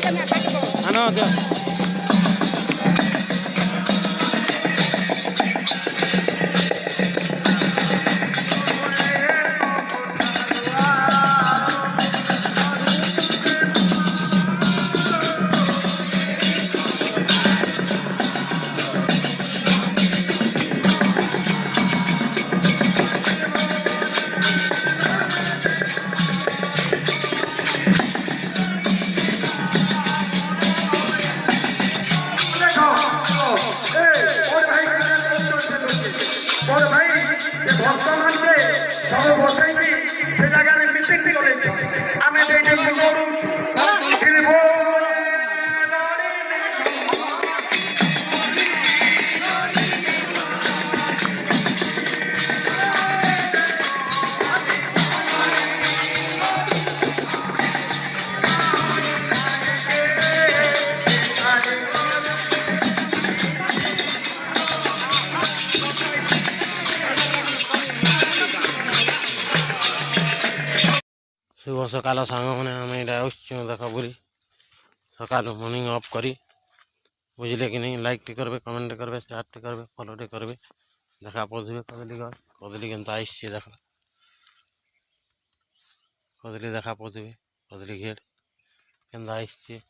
ଆନ ଦିଅ शुभ सकाल सांग मैंने आम यहाँ देख बुरी सकाल मॉर्निंग अफ करी बुझे कि नहीं लाइक टे करेंगे कमेंट करेंगे शेयर टे करेंगे फॉलो टे करेंगे देखा पहुँचे कदली गछ कदली के आसछे देख कदली देखा पहुँचे कदली घेर के आसछे।